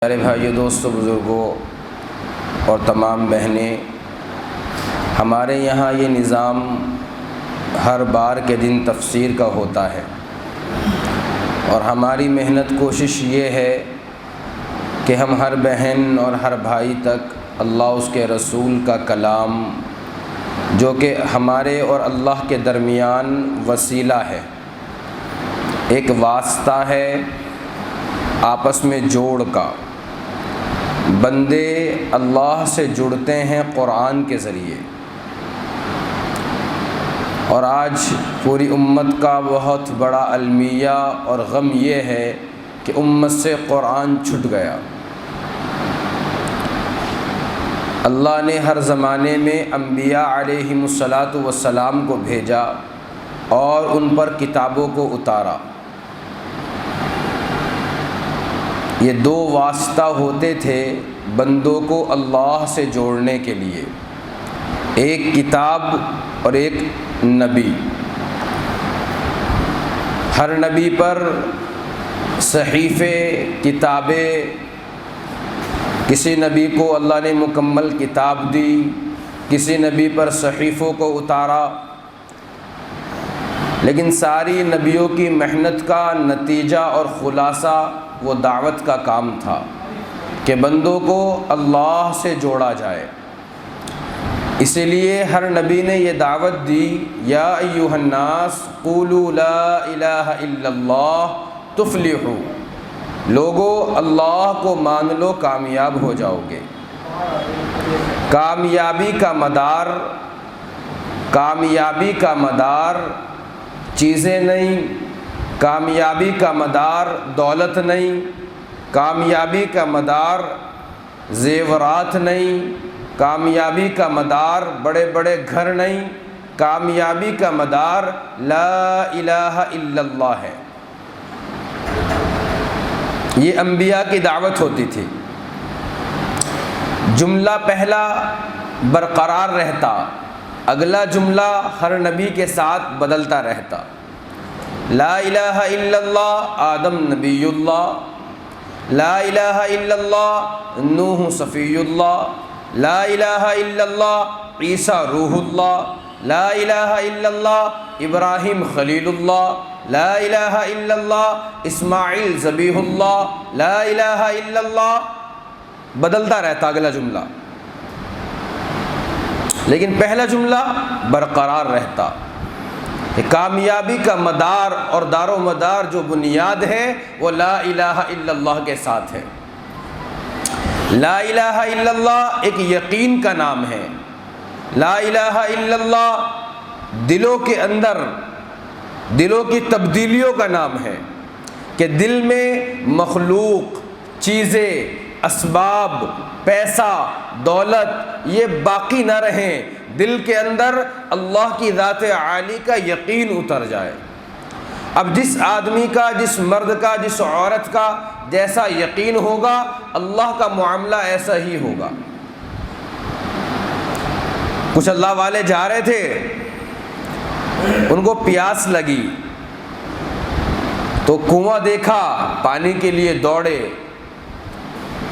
پیارے بھائیو، دوستو، بزرگوں اور تمام بہنیں، ہمارے یہاں یہ نظام ہر بار کے دن تفسیر کا ہوتا ہے، اور ہماری محنت کوشش یہ ہے کہ ہم ہر بہن اور ہر بھائی تک اللہ اس کے رسول کا کلام، جو کہ ہمارے اور اللہ کے درمیان وسیلہ ہے، ایک واسطہ ہے آپس میں جوڑ کا، بندے اللہ سے جڑتے ہیں قرآن کے ذریعے۔ اور آج پوری امت کا بہت بڑا المیہ اور غم یہ ہے کہ امت سے قرآن چھٹ گیا۔ اللہ نے ہر زمانے میں انبیاء علیہم الصلاۃ کو بھیجا اور ان پر کتابوں کو اتارا۔ یہ دو واسطہ ہوتے تھے بندوں کو اللہ سے جوڑنے کے لیے، ایک کتاب اور ایک نبی۔ ہر نبی پر صحیفے، کتابیں، کسی نبی کو اللہ نے مکمل کتاب دی، کسی نبی پر صحیفوں کو اتارا، لیکن ساری نبیوں کی محنت کا نتیجہ اور خلاصہ وہ دعوت کا کام تھا کہ بندوں کو اللہ سے جوڑا جائے۔ اسی لیے ہر نبی نے یہ دعوت دی، یا ایھا الناس قولوا لا الہ الا اللہ تفلحوا، لوگو اللہ کو مان لو کامیاب ہو جاؤ گے۔ کامیابی کا مدار چیزیں نہیں، کامیابی کا مدار دولت نہیں، کامیابی کا مدار زیورات نہیں، کامیابی کا مدار بڑے بڑے گھر نہیں، کامیابی کا مدار لا الہ الا اللہ ہے۔ یہ انبیاء کی دعوت ہوتی تھی۔ جملہ پہلا برقرار رہتا، اگلا جملہ ہر نبی کے ساتھ بدلتا رہتا۔ لا الہ الا اللہ آدم نبی اللہ، لا الہ الا اللہ نوح صفی اللہ، لا الہ الا اللہ عیسیٰ روح اللہ، لا الہ الا اللہ ابراہیم خلیل اللہ، لا الہ الا اللہ اسماعیل ذبیح اللہ، لا الہ الا اللہ، بدلتا رہتا اگلا جملہ، لیکن پہلا جملہ برقرار رہتا کہ کامیابی کا مدار اور دار و مدار جو بنیاد ہے وہ لا الہ الا اللہ کے ساتھ ہے۔ لا الہ الا اللہ ایک یقین کا نام ہے۔ لا الہ الا اللہ دلوں کے اندر، دلوں کی تبدیلیوں کا نام ہے کہ دل میں مخلوق، چیزیں، اسباب، پیسہ، دولت یہ باقی نہ رہیں، دل کے اندر اللہ کی ذات عالی کا یقین اتر جائے۔ اب جس آدمی کا، جس مرد کا، جس عورت کا جیسا یقین ہوگا، اللہ کا معاملہ ایسا ہی ہوگا۔ کچھ اللہ والے جا رہے تھے، ان کو پیاس لگی تو کنواں دیکھا، پانی کے لیے دوڑے،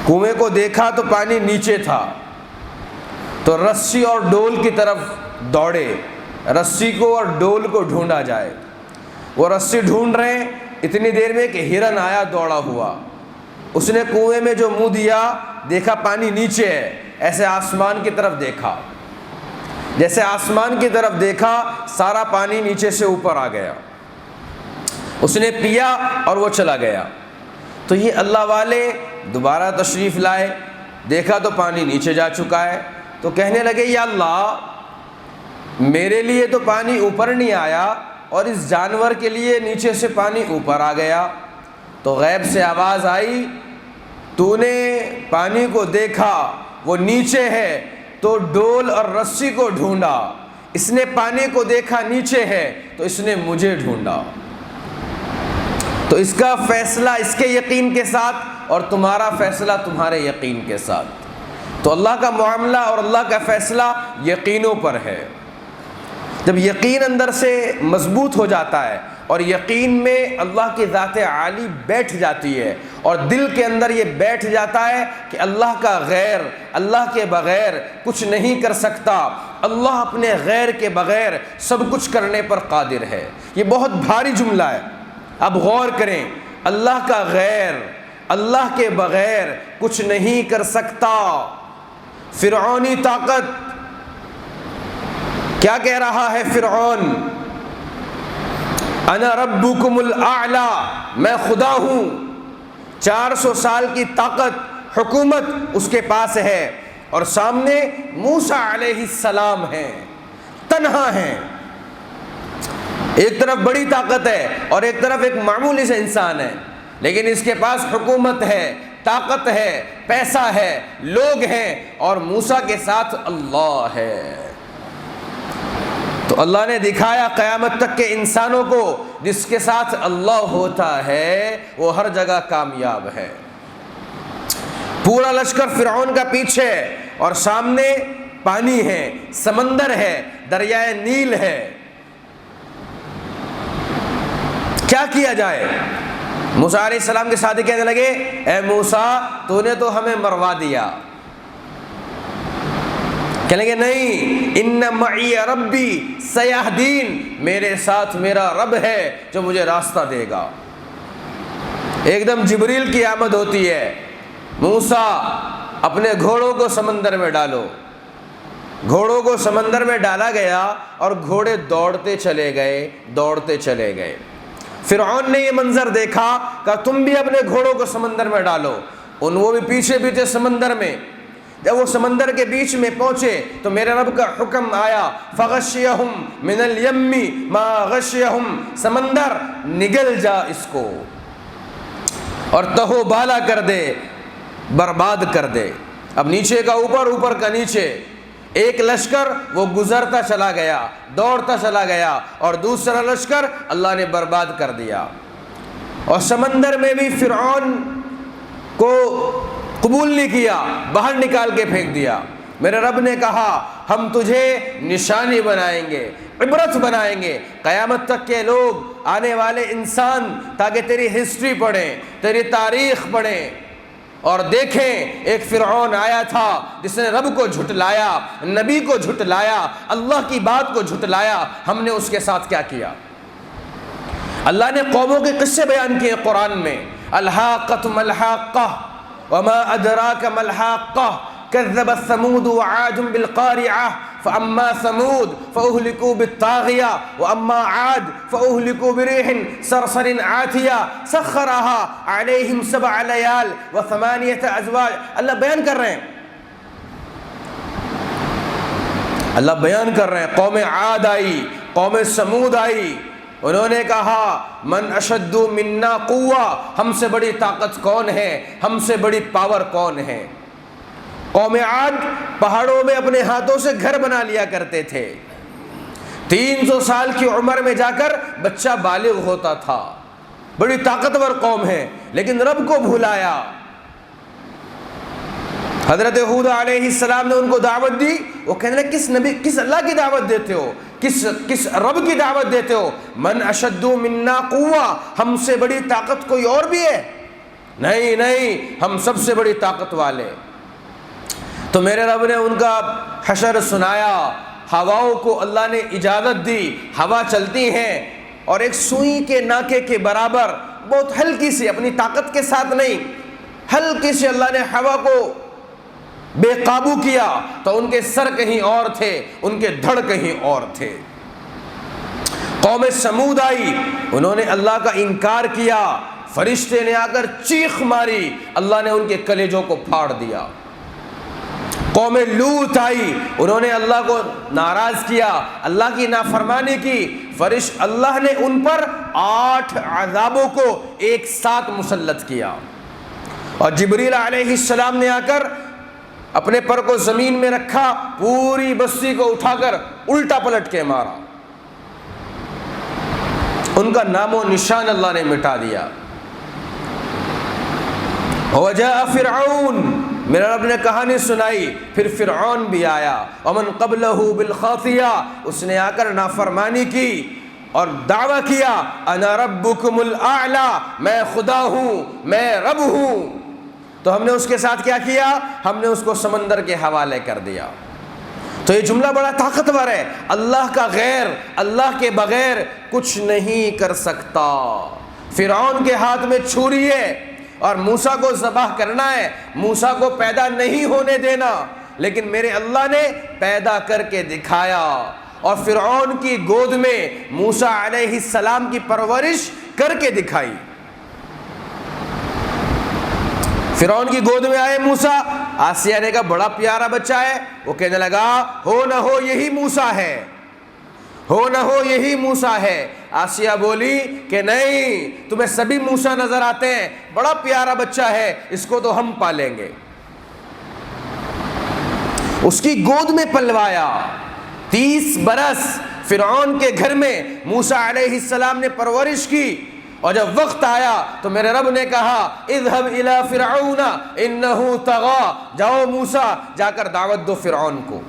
کنویں کو دیکھا تو پانی نیچے تھا، تو رسی اور ڈول کی طرف دوڑے، رسی کو اور ڈول کو ڈھونڈا جائے۔ وہ رسی ڈھونڈ رہے ہیں، اتنی دیر میں کہ ہرن آیا دوڑا ہوا، اس نے کنویں میں جو منہ دیا، دیکھا پانی نیچے ہے، ایسے آسمان کی طرف دیکھا، جیسے آسمان کی طرف دیکھا سارا پانی نیچے سے اوپر آ گیا، اس نے پیا اور وہ چلا گیا۔ تو یہ اللہ والے دوبارہ تشریف لائے، دیکھا تو پانی نیچے جا چکا ہے، تو کہنے لگے یا اللہ، میرے لیے تو پانی اوپر نہیں آیا اور اس جانور کے لیے نیچے سے پانی اوپر آ گیا۔ تو غیب سے آواز آئی، تو نے پانی کو دیکھا وہ نیچے ہے تو ڈول اور رسی کو ڈھونڈا، اس نے پانی کو دیکھا نیچے ہے تو اس نے مجھے ڈھونڈا۔ تو اس کا فیصلہ اس کے یقین کے ساتھ اور تمہارا فیصلہ تمہارے یقین کے ساتھ۔ تو اللہ کا معاملہ اور اللہ کا فیصلہ یقینوں پر ہے۔ جب یقین اندر سے مضبوط ہو جاتا ہے، اور یقین میں اللہ کی ذات عالی بیٹھ جاتی ہے، اور دل کے اندر یہ بیٹھ جاتا ہے کہ اللہ کا غیر، اللہ کے بغیر کچھ نہیں کر سکتا، اللہ اپنے غیر کے بغیر سب کچھ کرنے پر قادر ہے۔ یہ بہت بھاری جملہ ہے، اب غور کریں۔ اللہ کا غیر، اللہ کے بغیر کچھ نہیں کر سکتا۔ فرعونی طاقت، کیا کہہ رہا ہے فرعون؟ انا ربکم الاعلی، میں خدا ہوں۔ 400 سال کی طاقت، حکومت اس کے پاس ہے، اور سامنے موسیٰ علیہ السلام ہیں، تنہا ہیں۔ ایک طرف بڑی طاقت ہے اور ایک طرف ایک معمولی سے انسان ہے، لیکن اس کے پاس حکومت ہے، طاقت ہے، پیسہ ہے، لوگ ہیں، اور موسیٰ کے ساتھ اللہ ہے۔ تو اللہ نے دکھایا قیامت تک کے انسانوں کو جس کے ساتھ اللہ ہوتا ہے وہ ہر جگہ کامیاب ہے۔ پورا لشکر فرعون کا پیچھے، اور سامنے پانی ہے، سمندر ہے، دریائے نیل ہے۔ کیا کیا جائے؟ موسیٰ علیہ السلام کے ساتھ کہنے لگے، اے موسیٰ تو نے تو ہمیں مروا دیا۔ کہنے لگے نہیں، ان معی ربی سیہدین، میرے ساتھ میرا رب ہے جو مجھے راستہ دے گا۔ ایک دم جبریل کی آمد ہوتی ہے، موسیٰ اپنے گھوڑوں کو سمندر میں ڈالو۔ گھوڑوں کو سمندر میں ڈالا گیا اور گھوڑے دوڑتے چلے گئے، دوڑتے چلے گئے۔ فرعون نے یہ منظر دیکھا، کہا تم بھی اپنے گھوڑوں کو سمندر میں ڈالو۔ وہ بھی پیچھے پیچھے سمندر میں۔ جب وہ سمندر کے بیچ میں پہنچے تو میرے رب کا حکم آیا، فغشیہم من الیم ما غشیہم، سمندر نگل جا اس کو اور تہو بالا کر دے، برباد کر دے۔ اب نیچے کا اوپر، اوپر کا نیچے، ایک لشکر وہ گزرتا چلا گیا، دوڑتا چلا گیا، اور دوسرا لشکر اللہ نے برباد کر دیا۔ اور سمندر میں بھی فرعون کو قبول نہیں کیا، باہر نکال کے پھینک دیا۔ میرے رب نے کہا ہم تجھے نشانی بنائیں گے، عبرت بنائیں گے، قیامت تک کے لوگ، آنے والے انسان، تاکہ تیری ہسٹری پڑھیں، تیری تاریخ پڑھیں اور دیکھیں ایک فرعون آیا تھا جس نے رب کو جھٹلایا، نبی کو جھٹلایا، اللہ کی بات کو جھٹلایا۔ ہم نے اس کے ساتھ کیا کیا؟ اللہ نے قوموں کے قصے بیان کیے قرآن میں، الحاقۃ ملحاقہ وما ادراک ملحاقہ، کذبت ثمود وعاد بالقارعہ فاما ثمود فاہلکوا بالطاغیہ واما عاد فاہلکوا بريح صرصر عاتیہ سخرها علیہم 7 لیال و8 ازواج۔ اللہ بیان کر رہے ہیں، اللہ بیان کر رہے ہیں، قوم عاد آئی، قوم سمود آئی، انہوں نے کہا من اشد منا قوہ، ہم سے بڑی طاقت کون ہے، ہم سے بڑی پاور کون ہے۔ قوم عاد پہاڑوں میں اپنے ہاتھوں سے گھر بنا لیا کرتے تھے، 300 سال کی عمر میں جا کر بچہ بالغ ہوتا تھا، بڑی طاقتور قوم ہے، لیکن رب کو بھلایا۔ حضرت ہود علیہ السلام نے ان کو دعوت دی، وہ کہنے لگے کس نبی، کس اللہ کی دعوت دیتے ہو، کس رب کی دعوت دیتے ہو؟ من اشد منا قوہ، ہم سے بڑی طاقت کوئی اور بھی ہے؟ نہیں نہیں، ہم سب سے بڑی طاقت والے۔ تو میرے رب نے ان کا حشر سنایا، ہواؤں کو اللہ نے اجازت دی، ہوا چلتی ہیں اور ایک سوئی کے ناکے کے برابر، بہت ہلکی سی، اپنی طاقت کے ساتھ نہیں، ہلکی سی اللہ نے ہوا کو بے قابو کیا تو ان کے سر کہیں اور تھے، ان کے دھڑ کہیں اور تھے۔ قوم سمود آئی، انہوں نے اللہ کا انکار کیا، فرشتے نے آ کر چیخ ماری، اللہ نے ان کے کلیجوں کو پھاڑ دیا۔ قوم لوط آئی، انہوں نے اللہ کو ناراض کیا، اللہ کی نافرمانی کی، اللہ نے ان پر 8 عذابوں کو ایک ساتھ مسلط کیا، اور جبریل علیہ السلام نے آ کر اپنے پر کو زمین میں رکھا، پوری بستی کو اٹھا کر الٹا پلٹ کے مارا، ان کا نام و نشان اللہ نے مٹا دیا۔ وجاء فرعون، میرا رب نے کہانی سنائی، پھر فرعون بھی آیا، ومن قبلہ بالخاطیہ، اس نے آ کر نافرمانی کی، اور دعویٰ کیا انا ربکم الاعلی، میں خدا ہوں، میں رب ہوں، تو ہم نے اس کے ساتھ کیا کیا؟ ہم نے اس کو سمندر کے حوالے کر دیا۔ تو یہ جملہ بڑا طاقتور ہے، اللہ کا غیر، اللہ کے بغیر کچھ نہیں کر سکتا۔ فرعون کے ہاتھ میں چھری ہے اور موسیٰ کو ذبح کرنا ہے، موسیٰ کو پیدا نہیں ہونے دینا، لیکن میرے اللہ نے پیدا کر کے دکھایا، اور فرعون کی گود میں موسیٰ علیہ السلام کی پرورش کر کے دکھائی۔ فرعون کی گود میں آئے موسیٰ، آسیہ نے کہا بڑا پیارا بچہ ہے، وہ کہنے لگا ہو نہ ہو یہی موسیٰ ہے، ہو نہ ہو یہی موسیٰ ہے۔ آسیہ بولی کہ نہیں، تمہیں سبھی موسیٰ نظر آتے ہیں، بڑا پیارا بچہ ہے، اس کو تو ہم پالیں گے۔ اس کی گود میں پلوایا، 30 برس فرعون کے گھر میں موسیٰ علیہ السلام نے پرورش کی، اور جب وقت آیا تو میرے رب نے کہا اذهب الى فرعون انه طغى، جاؤ موسیٰ جا کر دعوت دو فرعون کو۔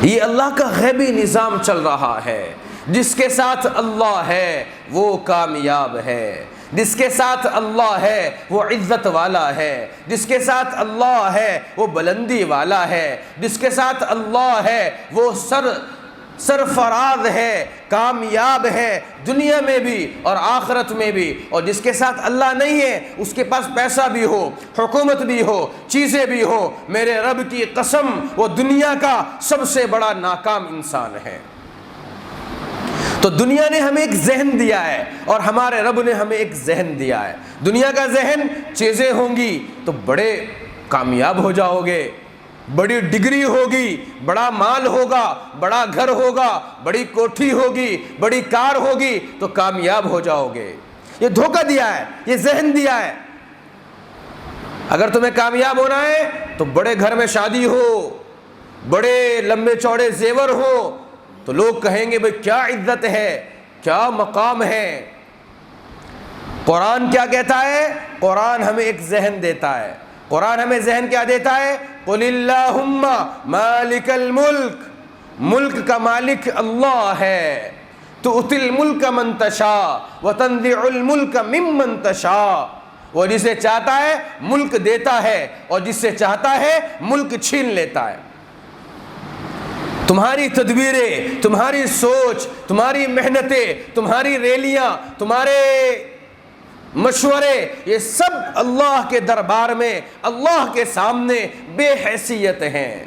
یہ اللہ کا غیبی نظام چل رہا ہے، جس کے ساتھ اللہ ہے وہ کامیاب ہے، جس کے ساتھ اللہ ہے وہ عزت والا ہے، جس کے ساتھ اللہ ہے وہ بلندی والا ہے، جس کے ساتھ اللہ ہے وہ سرفراز ہے، کامیاب ہے دنیا میں بھی اور آخرت میں بھی۔ اور جس کے ساتھ اللہ نہیں ہے، اس کے پاس پیسہ بھی ہو، حکومت بھی ہو، چیزیں بھی ہو، میرے رب کی قسم وہ دنیا کا سب سے بڑا ناکام انسان ہے۔ تو دنیا نے ہمیں ایک ذہن دیا ہے اور ہمارے رب نے ہمیں ایک ذہن دیا ہے۔ دنیا کا ذہن، چیزیں ہوں گی تو بڑے کامیاب ہو جاؤ گے، بڑی ڈگری ہوگی، بڑا مال ہوگا، بڑا گھر ہوگا، بڑی کوٹھی ہوگی، بڑی کار ہوگی تو کامیاب ہو جاؤ گے۔ یہ دھوکہ دیا ہے، یہ ذہن دیا ہے۔ اگر تمہیں کامیاب ہونا ہے تو بڑے گھر میں شادی ہو، بڑے لمبے چوڑے زیور ہو، تو لوگ کہیں گے بھئی کیا عزت ہے، کیا مقام ہے۔ قرآن کیا کہتا ہے؟ قرآن ہمیں ایک ذہن دیتا ہے۔ قرآن ہمیں ذہن کیا دیتا ہے؟ قل اللہم مالک الملک، ملک کا مالک اللہ ہے، تؤتی الملک من تشاء وتنزع الملک ممن تشاء، وہ جسے چاہتا ہے ملک دیتا ہے اور جس سے چاہتا ہے ملک چھین لیتا ہے۔ تمہاری تدبیریں، تمہاری سوچ، تمہاری محنتیں، تمہاری ریلیاں، تمہارے مشورے، یہ سب اللہ کے دربار میں، اللہ کے سامنے بے حیثیت ہیں۔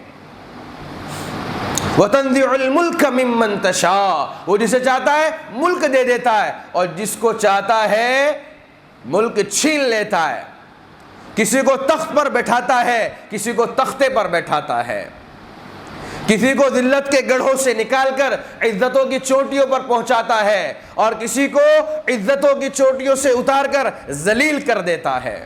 وَتَنزِعُ الْمُلْكَ مِمَّن تَشَاءُ، وہ جسے چاہتا ہے ملک دے دیتا ہے اور جس کو چاہتا ہے ملک چھین لیتا ہے۔ کسی کو تخت پر بٹھاتا ہے، کسی کو تختے پر بٹھاتا ہے، کسی کو ذلت کے گڑھوں سے نکال کر عزتوں کی چوٹیوں پر پہنچاتا ہے اور کسی کو عزتوں کی چوٹیوں سے اتار کر ذلیل کر دیتا ہے۔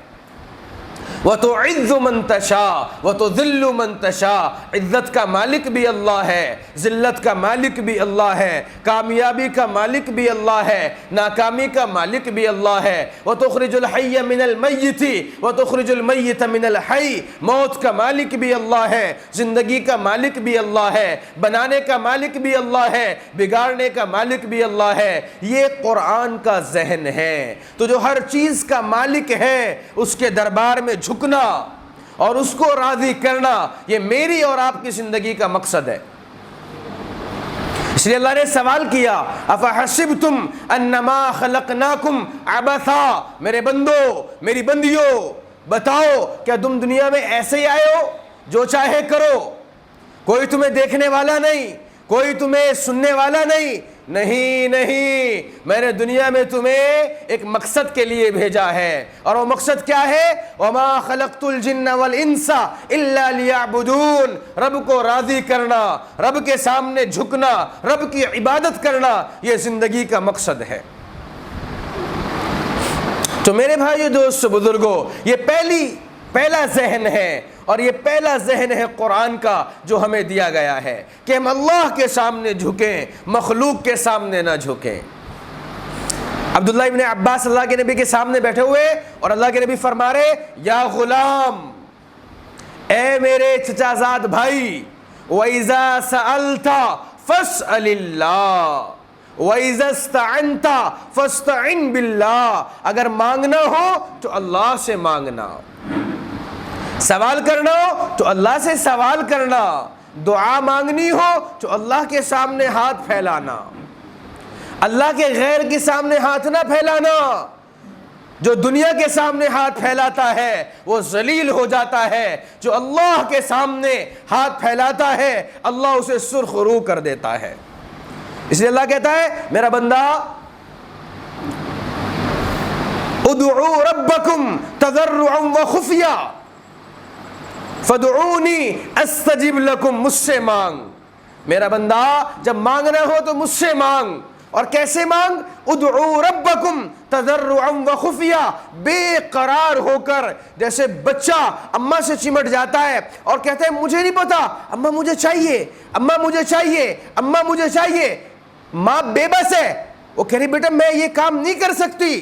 وَتُعِزُّ مَن تَشَاءُ وَتُذِلُّ مَن تَشَاءُ، عزت کا مالک بھی اللہ ہے، ذلت کا مالک بھی اللہ ہے، کامیابی کا مالک بھی اللہ ہے، ناکامی کا مالک بھی اللہ ہے۔ وَتُخْرِجُ الْحَيَّ مِنَ الْمَيِّتِ وَتُخْرِجُ الْمَيِّتَ مِنَ الْحَيِّ، موت کا مالک بھی اللہ ہے، زندگی کا مالک بھی اللہ ہے، بنانے کا مالک بھی اللہ ہے، بگاڑنے کا مالک بھی اللہ ہے۔ یہ قرآن کا ذہن ہے۔ تو جو ہر چیز کا مالک ہے اس کے دربار میں جھکنا اور اس کو راضی کرنا، یہ میری اور آپ کی زندگی کا مقصد ہے۔ اس لیے اللہ نے سوال کیا افحسبتم انما خلقناکم عبثا، میرے بندو، میری بندیوں، بتاؤ کیا تم دنیا میں ایسے ہی آئے ہو جو چاہے کرو، کوئی تمہیں دیکھنے والا نہیں، کوئی تمہیں سننے والا نہیں؟ نہیں، میں نے دنیا میں تمہیں ایک مقصد کے لیے بھیجا ہے، اور وہ مقصد کیا ہے؟ وَمَا خَلَقْتُ الْجِنَّ وَالْإِنسَ إِلَّا لِيَعْبُدُونَ، رب کو راضی کرنا، رب کے سامنے جھکنا، رب کی عبادت کرنا، یہ زندگی کا مقصد ہے۔ تو میرے بھائیو، دوست، بزرگوں، یہ پہلا ذہن ہے، اور یہ پہلا ذہن ہے قرآن کا جو ہمیں دیا گیا ہے کہ ہم اللہ کے سامنے جھکیں، مخلوق کے سامنے نہ جھکیں۔ عبداللہ ابن عباس اللہ کے نبی کے سامنے بیٹھے ہوئے اور اللہ کے نبی فرما رہے یا غلام، اے میرے چچا زاد بھائی، وَإِذَا سَأَلْتَ فاسأل اللہ وَإِذَا اسْتَعَنْتَ فَاسْتَعِنْ بِاللَّهِ. اگر مانگنا ہو تو اللہ سے مانگنا، سوال کرنا ہو تو اللہ سے سوال کرنا، دعا مانگنی ہو تو اللہ کے سامنے ہاتھ پھیلانا، اللہ کے غیر کے سامنے ہاتھ نہ پھیلانا. جو دنیا کے سامنے ہاتھ پھیلاتا ہے وہ ذلیل ہو جاتا ہے، جو اللہ کے سامنے ہاتھ پھیلاتا ہے اللہ اسے سرخ رو کر دیتا ہے. اس لیے اللہ کہتا ہے میرا بندہ ادعوا ربکم تضرعا وخفیا فادعونی استجب لکم. مجھ سے مانگ میرا بندہ، جب مانگنا ہو تو مجھ سے مانگ. اور کیسے مانگ؟ ادعوا ربکم تضرعا وخفیا، بے قرار ہو کر. جیسے بچہ اماں سے چمٹ جاتا ہے اور کہتا ہے مجھے نہیں پتا، اماں مجھے چاہیے، اماں مجھے چاہیے، اماں مجھے چاہیے. ماں بے بس ہے، وہ کہہ رہی بیٹا میں یہ کام نہیں کر سکتی،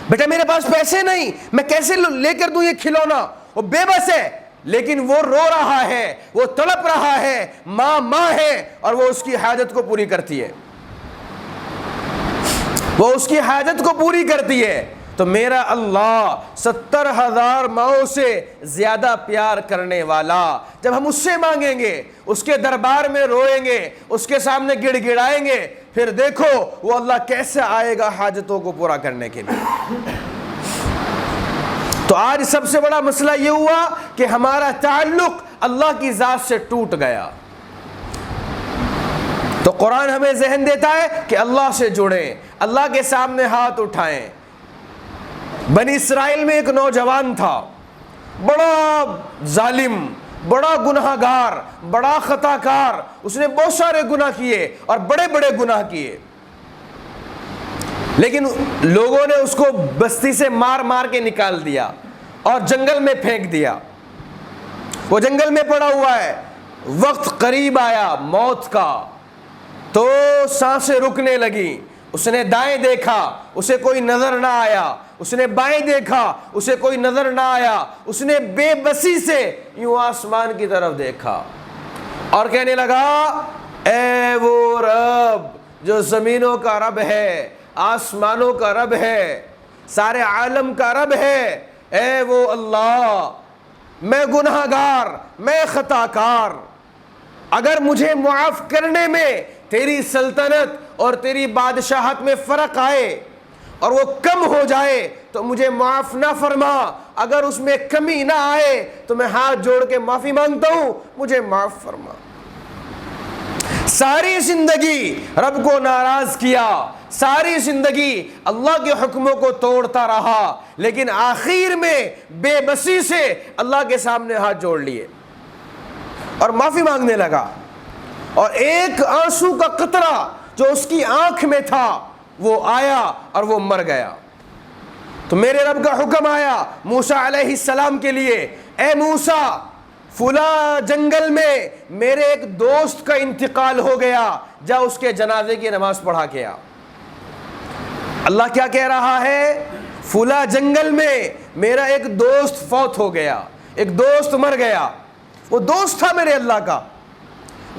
بیٹا میرے پاس پیسے نہیں، میں کیسے لے کر دوں یہ کھلونا. وہ بے بس ہے لیکن وہ رو رہا ہے، وہ تڑپ رہا ہے. ماں ماں ہے اور وہ اس کی حاجت کو پوری کرتی ہے، وہ اس کی حاجت کو پوری کرتی ہے. تو میرا اللہ 70,000 ماؤں سے زیادہ پیار کرنے والا. جب ہم اس سے مانگیں گے، اس کے دربار میں روئیں گے، اس کے سامنے گڑ گڑائیں گے، پھر دیکھو وہ اللہ کیسے آئے گا حاجتوں کو پورا کرنے کے لیے. تو آج سب سے بڑا مسئلہ یہ ہوا کہ ہمارا تعلق اللہ کی ذات سے ٹوٹ گیا. تو قرآن ہمیں ذہن دیتا ہے کہ اللہ سے جڑیں، اللہ کے سامنے ہاتھ اٹھائیں. بنی اسرائیل میں ایک نوجوان تھا، بڑا ظالم، بڑا گناہ گار، بڑا خطا کار. اس نے بہت سارے گناہ کیے اور بڑے بڑے گناہ کیے، لیکن لوگوں نے اس کو بستی سے مار مار کے نکال دیا اور جنگل میں پھینک دیا. وہ جنگل میں پڑا ہوا ہے. وقت قریب آیا موت کا تو سانسیں رکنے لگی. اس نے دائیں دیکھا، اسے کوئی نظر نہ آیا. اس نے بائیں دیکھا، اسے کوئی نظر نہ آیا. اس نے بے بسی سے یوں آسمان کی طرف دیکھا اور کہنے لگا اے وہ رب جو زمینوں کا رب ہے، آسمانوں کا رب ہے، سارے عالم کا رب ہے، اے وہ اللہ، میں گناہ گار، میں خطا کار. اگر مجھے معاف کرنے میں تیری سلطنت اور تیری بادشاہت میں فرق آئے اور وہ کم ہو جائے تو مجھے معاف نہ فرما. اگر اس میں کمی نہ آئے تو میں ہاتھ جوڑ کے معافی مانگتا ہوں، مجھے معاف فرما. ساری زندگی رب کو ناراض کیا، ساری زندگی اللہ کے حکموں کو توڑتا رہا، لیکن آخر میں بے بسی سے اللہ کے سامنے ہاتھ جوڑ لیے اور معافی مانگنے لگا. اور ایک آنسو کا قطرہ جو اس کی آنکھ میں تھا وہ آیا اور وہ مر گیا. تو میرے رب کا حکم آیا موسیٰ علیہ السلام کے لیے، اے موسیٰ فلاں جنگل میں میرے ایک دوست کا انتقال ہو گیا، جا اس کے جنازے کی نماز پڑھا کے آ. اللہ کیا کہہ رہا ہے؟ فلاں جنگل میں میرا ایک دوست فوت ہو گیا، ایک دوست مر گیا. وہ دوست تھا میرے اللہ کا،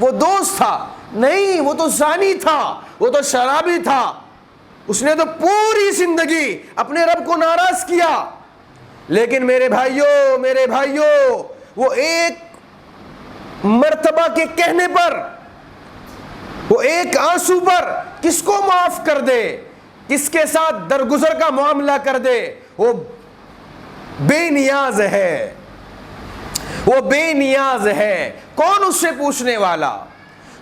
وہ دوست تھا نہیں، وہ تو زانی تھا، وہ تو شرابی تھا. اس نے تو پوری زندگی اپنے رب کو ناراض کیا. لیکن میرے بھائیوں وہ ایک مرتبہ کے کہنے پر، وہ ایک آنسو پر کس کو معاف کر دے، کس کے ساتھ درگزر کا معاملہ کر دے. وہ بے نیاز ہے، وہ بے نیاز ہے. کون اس سے پوچھنے والا؟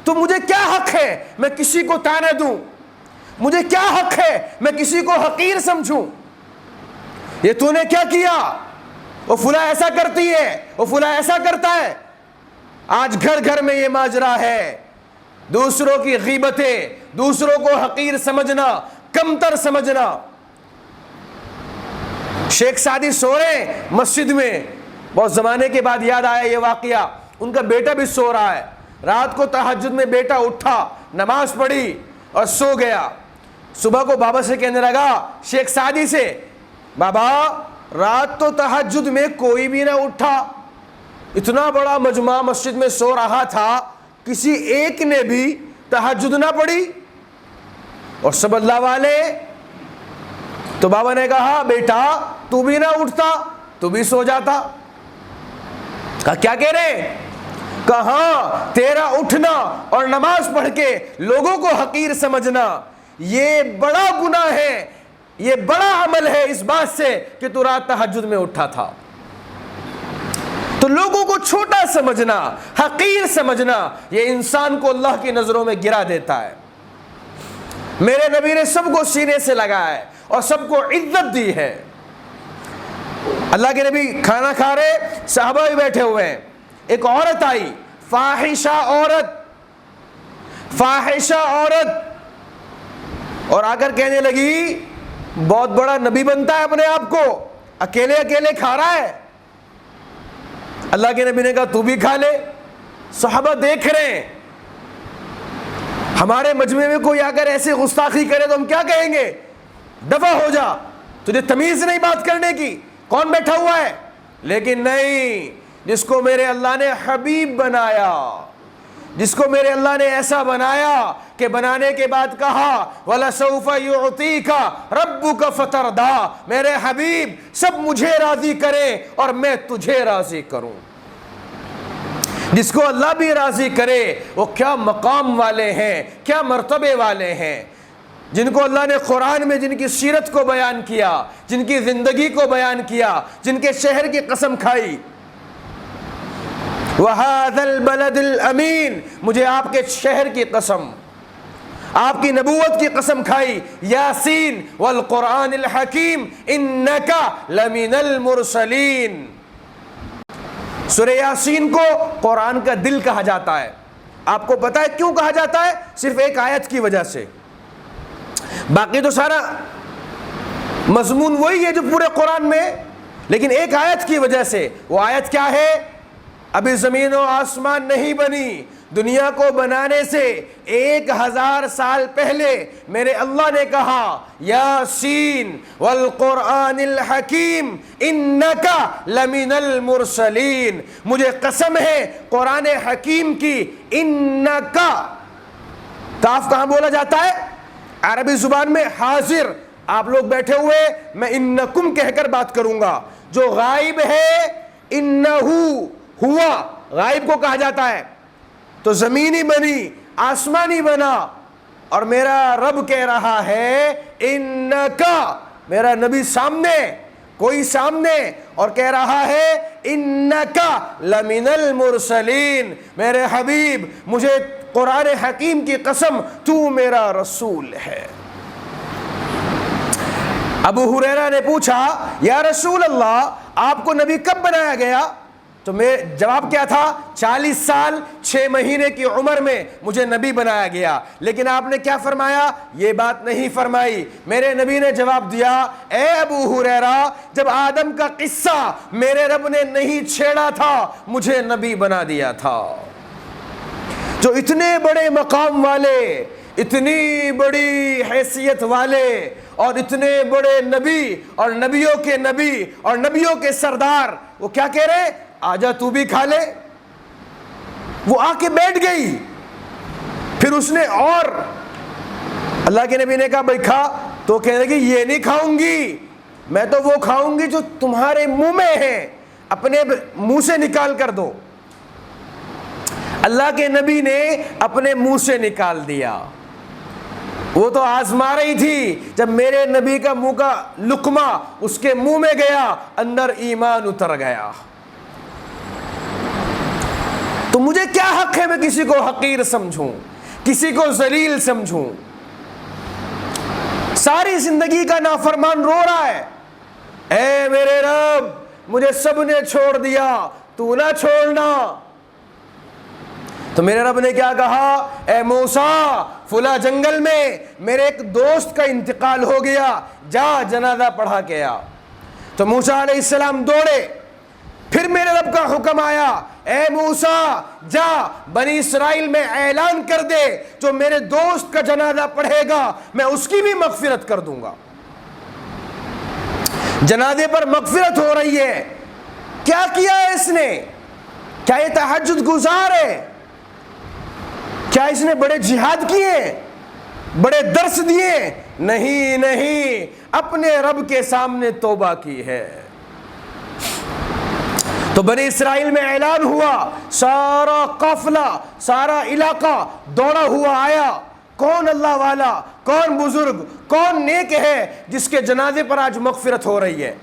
تو مجھے کیا حق ہے میں کسی کو طعنہ دوں؟ مجھے کیا حق ہے میں کسی کو حقیر سمجھوں؟ یہ تو نے کیا کیا؟ وہ فلاں ایسا کرتی ہے، وہ فلاں ایسا کرتا ہے. آج گھر گھر میں یہ ماجرا ہے، دوسروں کی غیبتیں، دوسروں کو حقیر سمجھنا، کمتر سمجھنا. شیخ سعدی سو رہے ہیں مسجد میں، بہت زمانے کے بعد یاد آیا یہ واقعہ. ان کا بیٹا بھی سو رہا ہے. رات کو تہجد میں بیٹا اٹھا، نماز پڑھی اور سو گیا. صبح کو بابا سے کہنے لگا، شیخ سعدی سے، بابا رات تو تہجد میں کوئی بھی نہ اٹھا، اتنا بڑا مجمع مسجد میں سو رہا تھا، کسی ایک نے بھی تہجد نہ پڑھی اور سب اللہ والے. تو بابا نے کہا بیٹا تو بھی نہ اٹھتا, تو بھی سو جاتا. کہا کیا کہہ رہے؟ کہاں تیرا اٹھنا اور نماز پڑھ کے لوگوں کو حقیر سمجھنا یہ بڑا گناہ ہے, یہ بڑا عمل ہے اس بات سے کہ تو رات تہجد میں اٹھا تھا. تو لوگوں کو چھوٹا سمجھنا, حقیر سمجھنا, یہ انسان کو اللہ کی نظروں میں گرا دیتا ہے. میرے نبی نے سب کو سینے سے لگایا ہے اور سب کو عزت دی ہے. اللہ کے نبی کھانا کھا رہے, صحابہ بھی بیٹھے ہوئے ہیں. ایک عورت آئی, فاحشہ عورت, اور آ کر کہنے لگی بہت بڑا نبی بنتا ہے اپنے آپ کو, اکیلے کھا رہا ہے. اللہ کے نبی نے کہا تو بھی کھا لے. صحابہ دیکھ رہے ہیں, ہمارے مجمع میں کوئی آ کر ایسے گستاخی کرے تو ہم کیا کہیں گے؟ دفع ہو جا, تجھے تمیز نہیں بات کرنے کی, کون بیٹھا ہوا ہے؟ لیکن نہیں, جس کو میرے اللہ نے حبیب بنایا, جس کو میرے اللہ نے ایسا بنایا کہ بنانے کے بعد کہا وَلَسَوْفَ يُعْطِيكَ رَبُّكَ فَتَرْضَىٰ, میرے حبیب سب مجھے راضی کریں اور میں تجھے راضی کروں. جس کو اللہ بھی راضی کرے وہ کیا مقام والے ہیں, کیا مرتبے والے ہیں. جن کو اللہ نے قرآن میں جن کی سیرت کو بیان کیا, جن کی زندگی کو بیان کیا, جن کے شہر کی قسم کھائی. وَهَذَا الْبَلَدِ الْأَمِينَ, مجھے آپ کے شہر کی قسم, آپ کی نبوت کی قسم کھائی. یاسین والقرآن الحکیم انَّكَ لَمِنَ الْمُرْسَلِينَ. سورہ یاسین کو قرآن کا دل کہا جاتا ہے. آپ کو پتا ہے کیوں کہا جاتا ہے؟ صرف ایک آیت کی وجہ سے. باقی تو سارا مضمون وہی ہے جو پورے قرآن میں, لیکن ایک آیت کی وجہ سے. وہ آیت کیا ہے؟ ابھی زمین و آسمان نہیں بنی, دنیا کو بنانے سے 1000 سال پہلے میرے اللہ نے کہا یاسین والقرآن الحکیم انکا لمن المرسلین. مجھے قسم ہے قرآن حکیم کی. انکا, کاف کہاں بولا جاتا ہے؟ عربی زبان میں حاضر. آپ لوگ بیٹھے ہوئے, میں انکم کہہ کر بات کروں گا. جو غائب ہے انہو ہوا, غائب کو کہا جاتا ہے. تو زمینی بنی, آسمانی بنا, اور میرا رب کہہ رہا ہے انکا, میرا نبی سامنے, کوئی سامنے, اور کہہ رہا ہے انکا لمن المرسلین, میرے حبیب مجھے قرآن حکیم کی قسم تو میرا رسول ہے. ابو ہریرہ نے پوچھا یا رسول اللہ آپ کو نبی کب بنایا گیا؟ تو میں جواب کیا تھا؟ 40 سال 6 مہینے کی عمر میں مجھے نبی بنایا گیا. لیکن آپ نے کیا فرمایا؟ یہ بات نہیں فرمائی. میرے نبی نے جواب دیا اے ابو ہریرہ, جب آدم کا قصہ میرے رب نے نہیں چھیڑا تھا مجھے نبی بنا دیا تھا. جو اتنے بڑے مقام والے, اتنی بڑی حیثیت والے, اور اتنے بڑے نبی اور نبیوں کے نبی اور نبیوں کے سردار, وہ کیا کہہ رہے؟ آجا تو بھی کھا لے. وہ آ کے بیٹھ گئی. پھر اس نے, اور اللہ کے نبی نے کہا بھائی کھا, تو کہنے لگی یہ نہیں کھاؤں گی, میں تو وہ کھاؤں گی جو تمہارے منہ میں ہے, اپنے منہ سے نکال کر دو. اللہ کے نبی نے اپنے منہ سے نکال دیا. وہ تو آزما رہی تھی, جب میرے نبی کا منہ کا لقمہ اس کے منہ میں گیا اندر ایمان اتر گیا. تو مجھے کیا حق ہے میں کسی کو حقیر سمجھوں, کسی کو ذلیل سمجھوں؟ ساری زندگی کا نافرمان رو رہا ہے, اے میرے رب مجھے سب نے چھوڑ دیا, تو نہ چھوڑنا. تو میرے رب نے کیا کہا؟ اے موسیٰ فلاں جنگل میں میرے ایک دوست کا انتقال ہو گیا, جا جنازہ پڑھا کے آ. تو موسیٰ علیہ السلام دوڑے. پھر میرے رب کا حکم آیا اے موسیٰ جا بنی اسرائیل میں اعلان کر دے جو میرے دوست کا جنازہ پڑھے گا میں اس کی بھی مغفرت کر دوں گا. جنازے پر مغفرت ہو رہی ہے. کیا کیا ہے اس نے؟ کیا یہ تہجد گزار ہے؟ کیا اس نے بڑے جہاد کیے، بڑے درس دیے؟ نہیں نہیں، اپنے رب کے سامنے توبہ کی ہے۔ تو بنی اسرائیل میں اعلان ہوا، سارا قافلہ، سارا علاقہ دوڑا ہوا آیا، کون اللہ والا، کون بزرگ، کون نیک ہے جس کے جنازے پر آج مغفرت ہو رہی ہے؟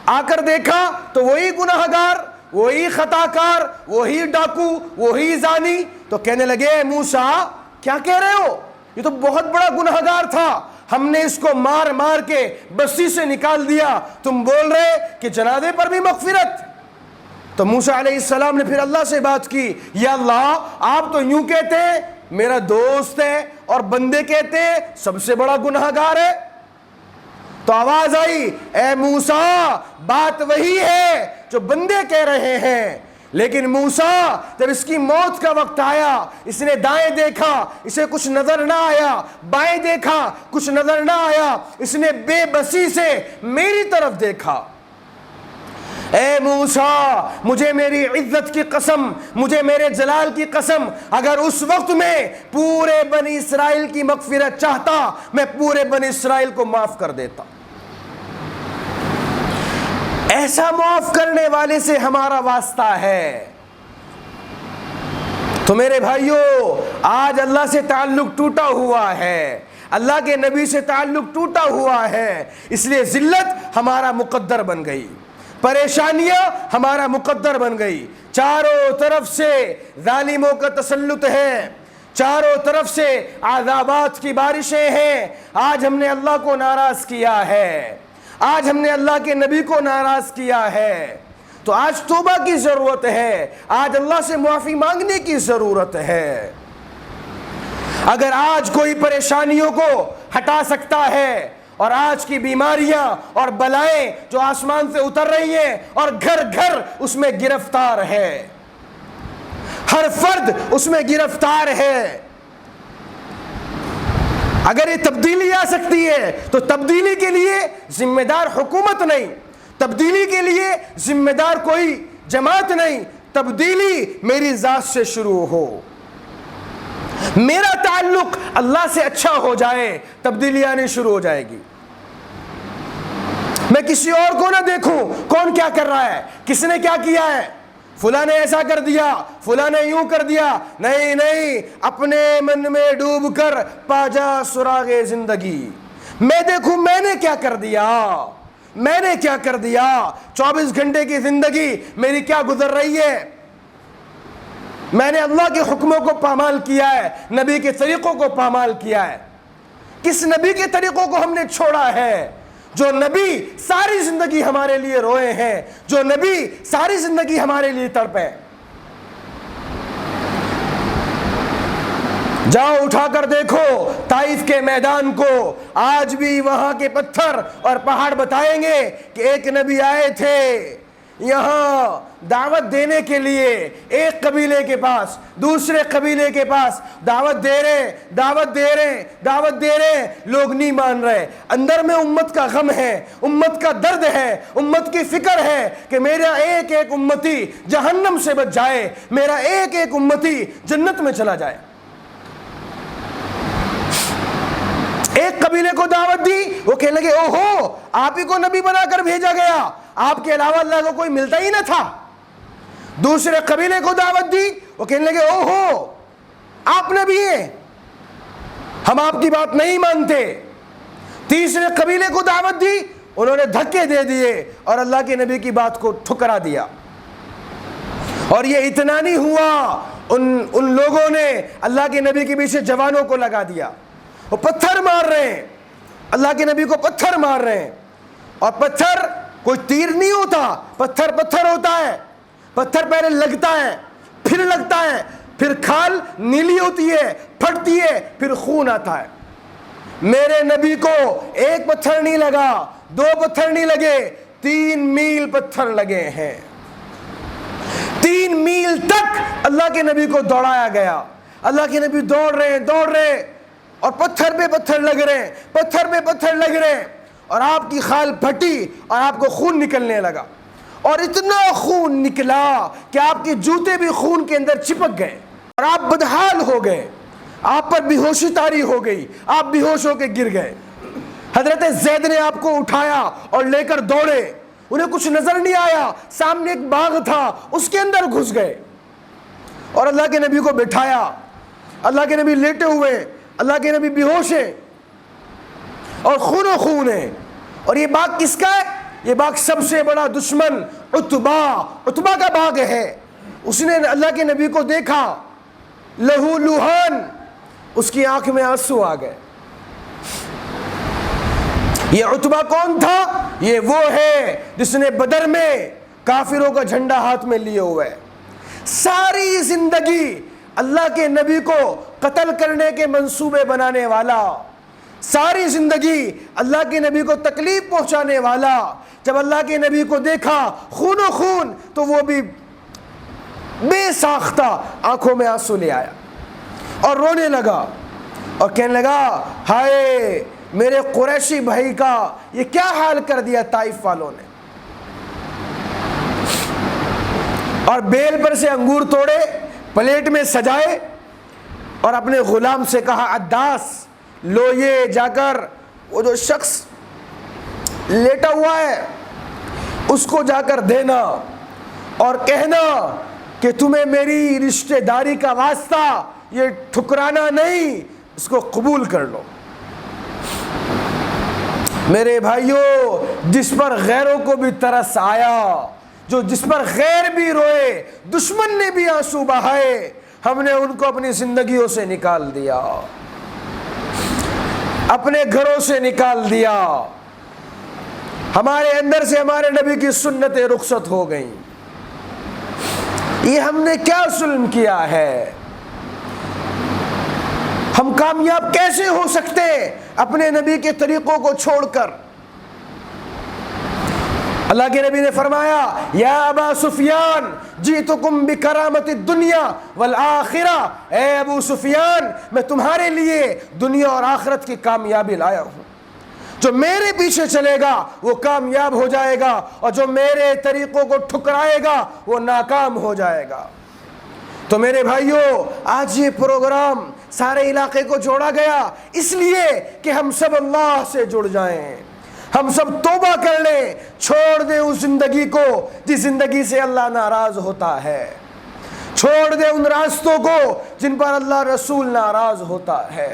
آ کر دیکھا تو وہی گناہ گار، وہی خطا کار، وہی ڈاکو، وہی زانی۔ تو کہنے لگے اے موسیٰ کیا کہہ رہے ہو، یہ تو بہت بڑا گناہ گار تھا، ہم نے اس کو مار مار کے بستی سے نکال دیا، تم بول رہے کہ جنازے پر بھی مغفرت؟ تو موسیٰ علیہ السلام نے پھر اللہ سے بات کی، یا اللہ آپ تو یوں کہتے ہیں میرا دوست ہے، اور بندے کہتے ہیں سب سے بڑا گناہ گار ہے۔ تو آواز آئی، اے موسیٰ بات وہی ہے جو بندے کہہ رہے ہیں، لیکن موسیٰ جب اس کی موت کا وقت آیا، اس نے دائیں دیکھا، اسے کچھ نظر نہ آیا، بائیں دیکھا، کچھ نظر نہ آیا، اس نے بے بسی سے میری طرف دیکھا۔ اے موسیٰ مجھے میری عزت کی قسم، مجھے میرے جلال کی قسم، اگر اس وقت میں پورے بنی اسرائیل کی مغفرت چاہتا، میں پورے بنی اسرائیل کو معاف کر دیتا۔ ایسا معاف کرنے والے سے ہمارا واسطہ ہے۔ تو میرے بھائیوں، آج اللہ سے تعلق ٹوٹا ہوا ہے، اللہ کے نبی سے تعلق ٹوٹا ہوا ہے، اس لیے ذلت ہمارا مقدر بن گئی، پریشانیاں ہمارا مقدر بن گئی، چاروں طرف سے ظالموں کا تسلط ہے، چاروں طرف سے عذابات کی بارشیں ہیں۔ آج ہم نے اللہ کو ناراض کیا ہے، آج ہم نے اللہ کے نبی کو ناراض کیا ہے، تو آج توبہ کی ضرورت ہے، آج اللہ سے معافی مانگنے کی ضرورت ہے۔ اگر آج کوئی پریشانیوں کو ہٹا سکتا ہے، اور آج کی بیماریاں اور بلائیں جو آسمان سے اتر رہی ہیں اور گھر گھر اس میں گرفتار ہے، ہر فرد اس میں گرفتار ہے، اگر یہ تبدیلی آ سکتی ہے تو تبدیلی کے لیے ذمہ دار حکومت نہیں، تبدیلی کے لیے ذمہ دار کوئی جماعت نہیں، تبدیلی میری ذات سے شروع ہو، میرا تعلق اللہ سے اچھا ہو جائے، تبدیلی آنی شروع ہو جائے گی۔ میں کسی اور کو نہ دیکھوں کون کیا کر رہا ہے، کس نے کیا کیا ہے، فلاں نے ایسا کر دیا، فلاں نے یوں کر دیا، نہیں نہیں، اپنے من میں ڈوب کر پا جا سراغ زندگی، میں دیکھوں میں نے کیا کر دیا، میں نے کیا کر دیا، 24 گھنٹے کی زندگی میری کیا گزر رہی ہے، میں نے اللہ کے حکموں کو پامال کیا ہے، نبی کے طریقوں کو پامال کیا ہے، کس نبی کے طریقوں کو ہم نے چھوڑا ہے، جو نبی ساری زندگی ہمارے لیے روئے ہیں، جو نبی ساری زندگی ہمارے لیے تڑپے۔ جاؤ اٹھا کر دیکھو طائف کے میدان کو، آج بھی وہاں کے پتھر اور پہاڑ بتائیں گے کہ ایک نبی آئے تھے یہاں دعوت دینے کے لیے، ایک قبیلے کے پاس دوسرے قبیلے کے پاس دعوت دے رہے، دعوت دے رہے، دعوت دے رہے، لوگ نہیں مان رہے، اندر میں امت کا غم ہے، امت کا درد ہے، امت کی فکر ہے کہ میرا ایک ایک امتی جہنم سے بچ جائے، میرا ایک ایک امتی جنت میں چلا جائے۔ ایک قبیلے کو دعوت دی، وہ کہنے لگے اوہو آپ ہی کو نبی بنا کر بھیجا گیا، آپ کے علاوہ اللہ کو کوئی ملتا ہی نہ تھا۔ دوسرے قبیلے کو دعوت دی، وہ کہنے لگے اوہو آپ نبی ہیں، ہم آپ کی بات نہیں مانتے۔ تیسرے قبیلے کو دعوت دی، انہوں نے دھکے دے دیے اور اللہ کے نبی کی بات کو ٹھکرا دیا۔ اور یہ اتنا نہیں ہوا، ان لوگوں نے اللہ کے نبی کے پیچھے جوانوں کو لگا دیا، وہ پتھر مار رہے ہیں، اللہ کے نبی کو پتھر مار رہے ہیں، اور پتھر کوئی تیر نہیں ہوتا، پتھر پتھر ہوتا ہے، پتھر پہلے لگتا ہے، پھر لگتا ہے، پھر کھال نیلی ہوتی ہے، پھٹتی ہے، پھر خون آتا ہے۔ میرے نبی کو ایک پتھر نہیں لگا، 2 پتھر نہیں لگے، 3 میل پتھر لگے ہیں۔ 3 میل تک اللہ کے نبی کو دوڑایا گیا، اللہ کے نبی دوڑ رہے اور پتھر پہ پتھر لگ رہے ہیں، پتھر پہ پتھر لگ رہے ہیں، اور آپ کی خال پھٹی اور آپ کو خون نکلنے لگا، اور اتنا خون نکلا کہ آپ کے جوتے بھی خون کے اندر چپک گئے اور آپ بدحال ہو گئے۔ آپ پر بے ہوشی طاری ہو گئی, آپ بے ہوش ہو کے گر گئے. حضرت زید نے آپ کو اٹھایا اور لے کر دوڑے, انہیں کچھ نظر نہیں آیا, سامنے ایک باغ تھا اس کے اندر گھس گئے اور اللہ کے نبی کو بٹھایا. اللہ کے نبی لیٹے ہوئے, اللہ کے نبی بے ہوش ہیں اور خون و خون ہے. اور یہ باغ کس کا ہے؟ یہ باغ سب سے بڑا دشمن عتبہ کا باغ ہے. اس نے اللہ کے نبی کو دیکھا, لہو لوہان, اس کی آنکھ میں آنسو آ گئے. یہ عتبہ کون تھا؟ یہ وہ ہے جس نے بدر میں کافروں کا جھنڈا ہاتھ میں لیے ہوئے, ساری زندگی اللہ کے نبی کو قتل کرنے کے منصوبے بنانے والا, ساری زندگی اللہ کے نبی کو تکلیف پہنچانے والا. جب اللہ کے نبی کو دیکھا خون و خون تو وہ بھی بے ساختہ آنکھوں میں آنسو لے آیا اور رونے لگا اور کہنے لگا, ہائے میرے قریشی بھائی کا یہ کیا حال کر دیا طائف والوں نے. اور بیل پر سے انگور توڑے, پلیٹ میں سجائے اور اپنے غلام سے کہا, عداس لو یہ جا کر وہ جو شخص لیٹا ہوا ہے اس کو جا کر دینا اور کہنا کہ تمہیں میری رشتہ داری کا واسطہ یہ ٹھکرانا نہیں, اس کو قبول کر لو. میرے بھائیوں, جس پر غیروں کو بھی ترس آیا, جس پر غیر بھی روئے, دشمن نے بھی آنسو بہائے, ہم نے ان کو اپنی زندگیوں سے نکال دیا, اپنے گھروں سے نکال دیا. ہمارے اندر سے ہمارے نبی کی سنتیں رخصت ہو گئیں. یہ ہم نے کیا ظلم کیا ہے؟ ہم کامیاب کیسے ہو سکتے اپنے نبی کے طریقوں کو چھوڑ کر؟ اللہ کے نبی نے فرمایا, یا ابا سفیان جئتکم بکرامت الدنیا والآخرہ, اے ابو سفیان میں تمہارے لیے دنیا اور آخرت کی کامیابی لایا ہوں. جو میرے پیچھے چلے گا وہ کامیاب ہو جائے گا اور جو میرے طریقوں کو ٹھکرائے گا وہ ناکام ہو جائے گا. تو میرے بھائیوں, آج یہ پروگرام سارے علاقے کو جوڑا گیا اس لیے کہ ہم سب اللہ سے جڑ جائیں, ہم سب توبہ کر لیں, چھوڑ دیں اس زندگی کو جس زندگی سے اللہ ناراض ہوتا ہے, چھوڑ دیں ان راستوں کو جن پر اللہ رسول ناراض ہوتا ہے.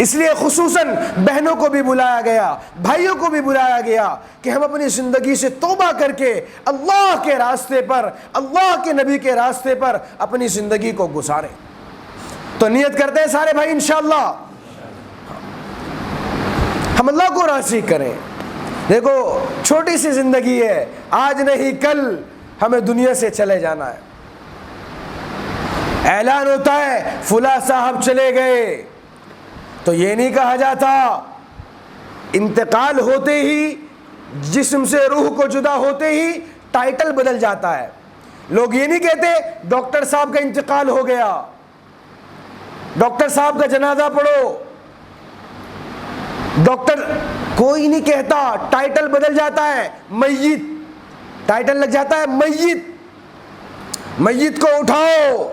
اس لیے خصوصاً بہنوں کو بھی بلایا گیا, بھائیوں کو بھی بلایا گیا کہ ہم اپنی زندگی سے توبہ کر کے اللہ کے راستے پر, اللہ کے نبی کے راستے پر اپنی زندگی کو گزاریں. تو نیت کرتے ہیں سارے بھائی انشاءاللہ ہم اللہ کو راضی کریں. دیکھو چھوٹی سی زندگی ہے, آج نہیں کل ہمیں دنیا سے چلے جانا ہے. اعلان ہوتا ہے فلاں صاحب چلے گئے تو یہ نہیں کہا جاتا, انتقال ہوتے ہی جسم سے روح کو جدا ہوتے ہی ٹائٹل بدل جاتا ہے. لوگ یہ نہیں کہتے ڈاکٹر صاحب کا انتقال ہو گیا, ڈاکٹر صاحب کا جنازہ پڑھو, ڈاکٹر کوئی نہیں کہتا, ٹائٹل بدل جاتا ہے میت, ٹائٹل لگ جاتا ہے میت. میت کو اٹھاؤ,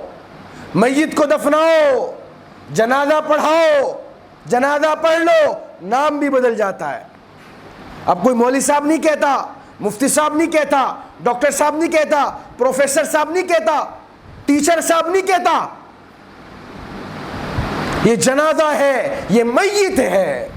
میت کو دفناؤ, جنازہ پڑھاؤ, جنازہ پڑھ لو, نام بھی بدل جاتا ہے. اب کوئی مولوی صاحب نہیں کہتا, مفتی صاحب نہیں کہتا, ڈاکٹر صاحب نہیں کہتا, پروفیسر صاحب نہیں کہتا, ٹیچر صاحب نہیں کہتا. یہ جنازہ ہے, یہ میت ہے,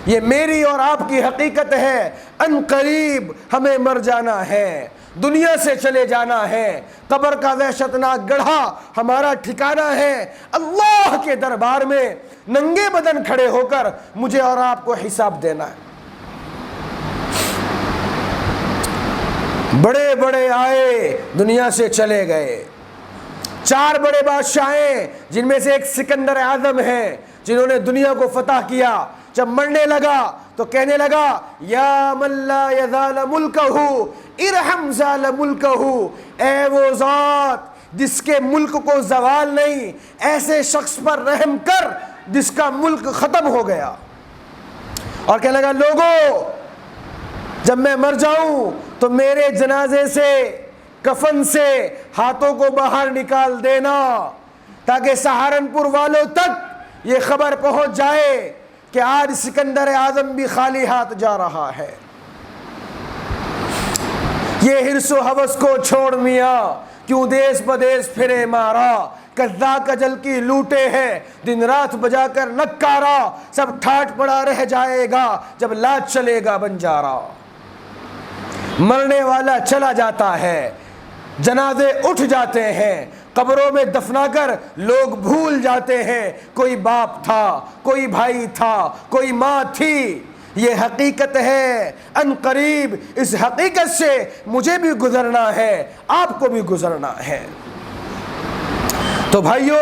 یہ میری اور آپ کی حقیقت ہے. ان قریب ہمیں مر جانا ہے, دنیا سے چلے جانا ہے, قبر کا وحشتناک گڑھا ہمارا ٹھکانہ ہے. اللہ کے دربار میں ننگے بدن کھڑے ہو کر مجھے اور آپ کو حساب دینا ہے. بڑے بڑے آئے دنیا سے چلے گئے, 4 بڑے بادشاہیں جن میں سے ایک سکندر اعظم ہیں جنہوں نے دنیا کو فتح کیا, جب مرنے لگا تو کہنے لگا یا من لا یزال ملکہ ارحم زال ملکہ, اے وہ ذات جس کے ملک کو زوال نہیں, ایسے شخص پر رحم کر جس کا ملک ختم ہو گیا. اور کہنے لگا لوگوں جب میں مر جاؤں تو میرے جنازے سے, کفن سے ہاتھوں کو باہر نکال دینا, تاکہ سہارنپور والوں تک یہ خبر پہنچ جائے کہ آج سکندر اعظم بھی خالی ہاتھ جا رہا ہے۔ یہ حرص و ہوس کو چھوڑ میاں، کیوں دیس بدیس پھرے مارا، قضا کجل کی لوٹے ہے دن رات بجا کر نکارا، سب ٹھاٹ پڑا رہ جائے گا جب لاج چلے گا بنجارا۔ مرنے والا چلا جاتا ہے، جنازے اٹھ جاتے ہیں، قبروں میں دفنا کر لوگ بھول جاتے ہیں کوئی باپ تھا، کوئی بھائی تھا، کوئی ماں تھی۔ یہ حقیقت ہے، ان قریب اس حقیقت سے مجھے بھی گزرنا ہے، آپ کو بھی گزرنا ہے۔ تو بھائیو،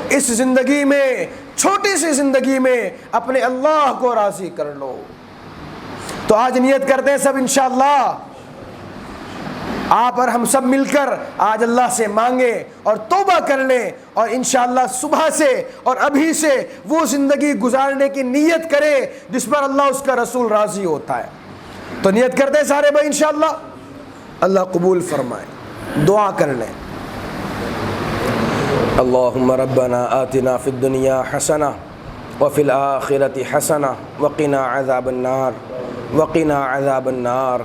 اس زندگی میں، چھوٹی سی زندگی میں اپنے اللہ کو راضی کر لو۔ تو آج نیت کرتے ہیں سب انشاءاللہ، آپ اور ہم سب مل کر آج اللہ سے مانگیں اور توبہ کر لیں، اور انشاءاللہ صبح سے اور ابھی سے وہ زندگی گزارنے کی نیت کریں جس پر اللہ اس کا رسول راضی ہوتا ہے۔ تو نیت کرتے ہیں سارے بھائی انشاءاللہ، اللہ قبول فرمائے۔ دعا کر لیں۔ اللہم ربنا آتنا فی الدنیا حسنہ وفی الآخرۃ حسنہ وقنا عذاب النار وقنا عذاب النار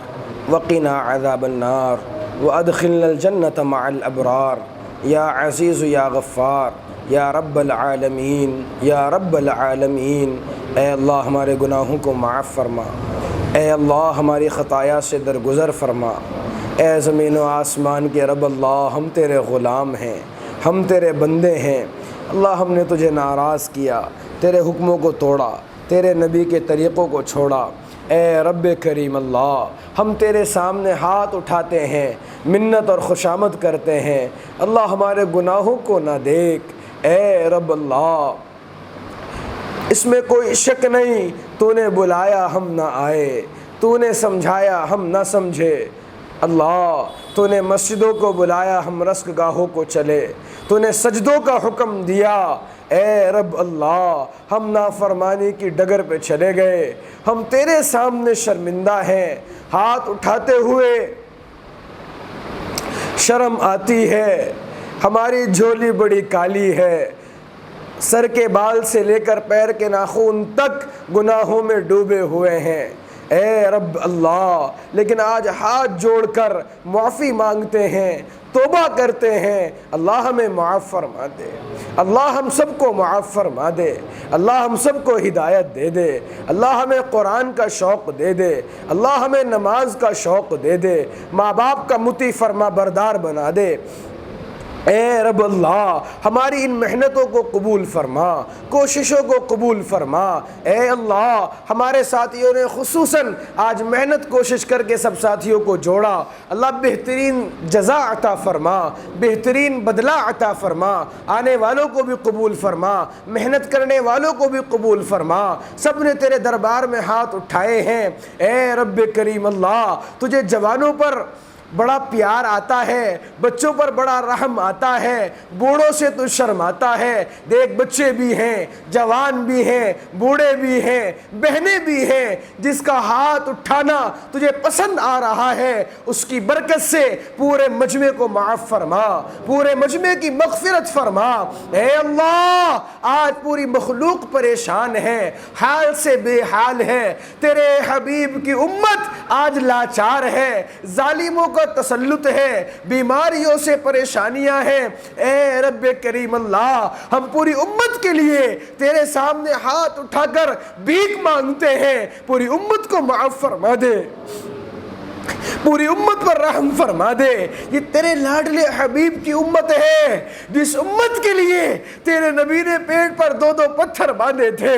وقنا عذاب النار وادخلنا الجنة مع الابرار یا عزیز یا غفار یا رب العالمین یا رب العالمین۔ اے اللہ ہمارے گناہوں کو معاف فرما، اے اللہ ہماری خطایا سے درگزر فرما۔ اے زمین و آسمان کے رب اللہ، ہم تیرے غلام ہیں، ہم تیرے بندے ہیں۔ اللہ ہم نے تجھے ناراض کیا، تیرے حکموں کو توڑا، تیرے نبی کے طریقوں کو چھوڑا۔ اے رب کریم اللہ، ہم تیرے سامنے ہاتھ اٹھاتے ہیں، منت اور خوشامد کرتے ہیں۔ اللہ ہمارے گناہوں کو نہ دیکھ، اے رب اللہ۔ اس میں کوئی شک نہیں، تو نے بلایا ہم نہ آئے، تو نے سمجھایا ہم نہ سمجھے۔ اللہ تو نے مسجدوں کو بلایا، ہم رزق گاہوں کو چلے، تو نے سجدوں کا حکم دیا، اے رب اللہ ہم نافرمانی کی ڈگر پہ چلے گئے۔ ہم تیرے سامنے شرمندہ ہیں، ہاتھ اٹھاتے ہوئے شرم آتی ہے، ہماری جھولی بڑی کالی ہے، سر کے بال سے لے کر پیر کے ناخن تک گناہوں میں ڈوبے ہوئے ہیں، اے رب اللہ۔ لیکن آج ہاتھ جوڑ کر معافی مانگتے ہیں، توبہ کرتے ہیں۔ اللہ ہمیں معاف فرما دے، اللہ ہم سب کو معاف فرما دے، اللہ ہم سب کو ہدایت دے دے، اللہ ہمیں قرآن کا شوق دے دے، اللہ ہمیں نماز کا شوق دے دے، ماں باپ کا مطیع فرما بردار بنا دے۔ اے رب اللہ ہماری ان محنتوں کو قبول فرما، کوششوں کو قبول فرما۔ اے اللہ ہمارے ساتھیوں نے خصوصاً آج محنت کوشش کر کے سب ساتھیوں کو جوڑا، اللہ بہترین جزا عطا فرما، بہترین بدلہ عطا فرما۔ آنے والوں کو بھی قبول فرما، محنت کرنے والوں کو بھی قبول فرما۔ سب نے تیرے دربار میں ہاتھ اٹھائے ہیں، اے رب کریم اللہ۔ تجھے جوانوں پر بڑا پیار آتا ہے، بچوں پر بڑا رحم آتا ہے، بوڑھوں سے تو شرم آتا ہے۔ دیکھ بچے بھی ہیں، جوان بھی ہیں، بوڑھے بھی ہیں، بہنیں بھی ہیں، جس کا ہاتھ اٹھانا تجھے پسند آ رہا ہے، اس کی برکت سے پورے مجمع کو معاف فرما، پورے مجمع کی مغفرت فرما۔ اے اللہ آج پوری مخلوق پریشان ہے، حال سے بے حال ہے، تیرے حبیب کی امت آج لاچار ہے، ظالموں کا تسلط ہے، بیماریوں سے پریشانیاں ہیں۔ اے رب کریم اللہ ہم پوری امت کے لیے تیرے سامنے ہاتھ اٹھا کر بھیک مانگتے ہیں، پوری امت کو معاف فرما دے، پوری امت پر رحم فرما دے۔ یہ تیرے لاڈلے حبیب کی امت ہے، جس امت کے لیے تیرے نبی نے پیٹ پر 2 پتھر باندھے تھے،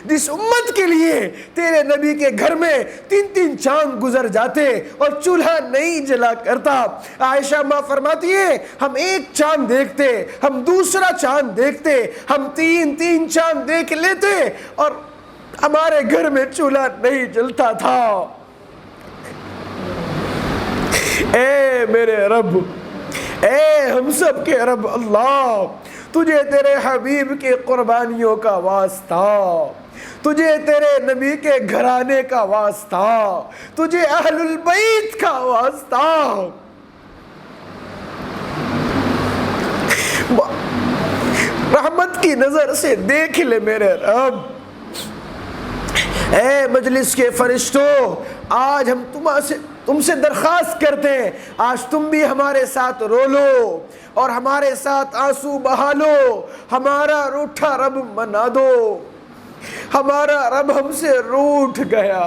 جس امت کے لیے تیرے نبی کے گھر میں 3 چاند گزر جاتے اور چولہا نہیں جلا کرتا۔ عائشہ ماں فرماتی ہے ہم ایک چاند دیکھتے، ہم دوسرا چاند دیکھتے، ہم 3 چاند دیکھ لیتے اور ہمارے گھر میں چولہا نہیں جلتا تھا۔ اے میرے رب، اے ہم سب کے رب اللہ، تجھے تیرے حبیب کی قربانیوں کا واسطہ، تجھے تیرے نبی کے گھرانے کا واسطہ، تجھے اہل البیت کا واسطہ، رحمت کی نظر سے دیکھ لے میرے رب۔ اے مجلس کے فرشتوں، آج ہم تم سے درخواست کرتے ہیں، آج تم بھی ہمارے ساتھ رو لو اور ہمارے ساتھ آنسو بہا لو، ہمارا روٹھا رب منا دو۔ ہمارا رب ہم سے روٹھ گیا،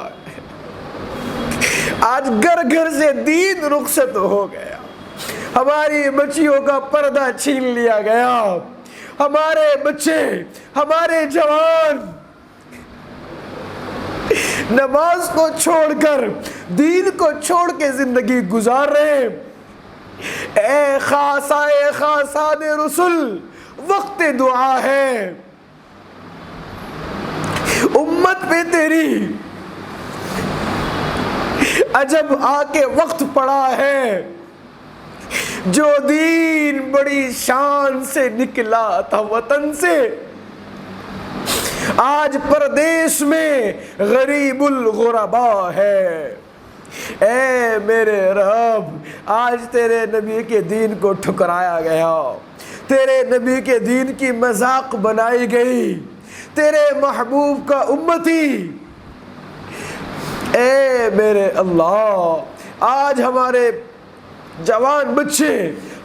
آج گھر گھر سے دین رخصت ہو گیا، ہماری بچیوں کا پردہ چھین لیا گیا، ہمارے بچے، ہمارے جوان نماز کو چھوڑ کر، دین کو چھوڑ کے زندگی گزار رہے۔ اے خاصائے خاصان رسل، وقت دعا ہے، امت پہ تیری عجب آ کے وقت پڑا ہے۔ جو دین بڑی شان سے نکلا تھا وطن سے، آج پردیس میں غریب الغربا ہے۔ اے میرے رب، آج تیرے نبی کے دین کو ٹھکرایا گیا، تیرے نبی کے دین کی مذاق بنائی گئی، تیرے محبوب کا امتی۔ اے میرے اللہ، آج ہمارے جوان بچے،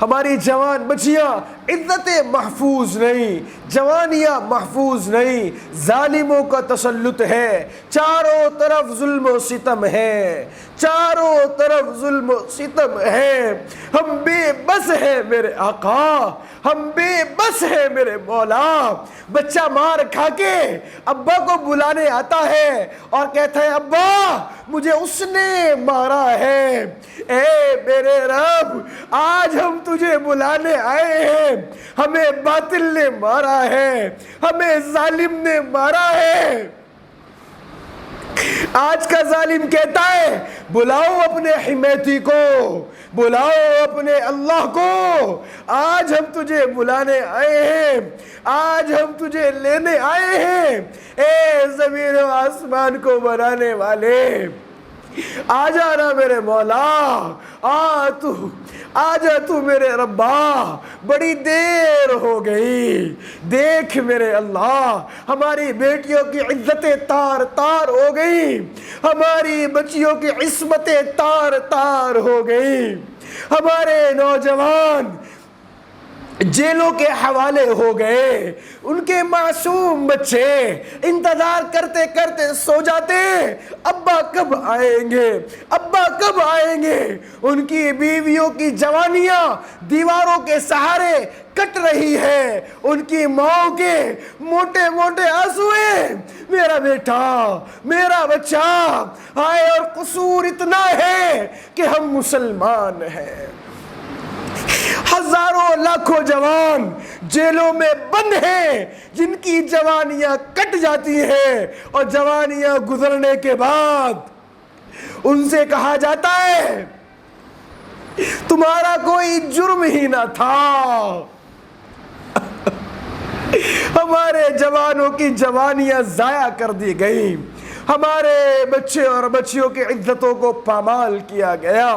ہماری جوان بچیاں عزتیں محفوظ نہیں، جوانیاں محفوظ نہیں، ظالموں کا تسلط ہے، چاروں طرف ظلم و ستم ہے، چاروں طرف ظلم و ستم ہے۔ ہم بے بس ہیں میرے آقا، ہم بے بس ہیں میرے مولا۔ بچہ مار کھا کے ابا کو بلانے آتا ہے اور کہتا ہے ابا مجھے اس نے مارا ہے۔ اے میرے رب، آج ہم تجھے بلانے آئے ہیں، ہمیں باطل نے مارا ہے، ہمیں ظالم نے مارا ہے۔ آج کا ظالم کہتا ہے بلاؤ اپنے حمیتی کو، بلاؤ اپنے اللہ کو، آج ہم تجھے بلانے آئے ہیں، آج ہم تجھے لینے آئے ہیں۔ اے زمین و آسمان کو بنانے والے، آ جانا میرے مولا، آ جا تو میرے ربا، بڑی دیر ہو گئی۔ دیکھ میرے اللہ، ہماری بیٹیوں کی عزتیں تار تار ہو گئی، ہماری بچیوں کی عصمتیں تار تار ہو گئی، ہمارے نوجوان جیلوں کے حوالے ہو گئے، ان کے معصوم بچے انتظار کرتے کرتے سو جاتے، ابا کب آئیں گے، ابا کب آئیں گے۔ ان کی بیویوں کی جوانیاں دیواروں کے سہارے کٹ رہی ہے، ان کی ماں کے موٹے موٹے آنسوئے، میرا بیٹا، میرا بچہ، آئے اور قصور اتنا ہے کہ ہم مسلمان ہیں۔ ہزاروں لاکھوں جوان جیلوں میں بند ہیں، جن کی جوانیاں کٹ جاتی ہیں اور جوانیاں گزرنے کے بعد ان سے کہا جاتا ہے تمہارا کوئی جرم ہی نہ تھا۔ ہمارے جوانوں کی جوانیاں ضائع کر دی گئی، ہمارے بچے اور بچیوں کی عزتوں کو پامال کیا گیا۔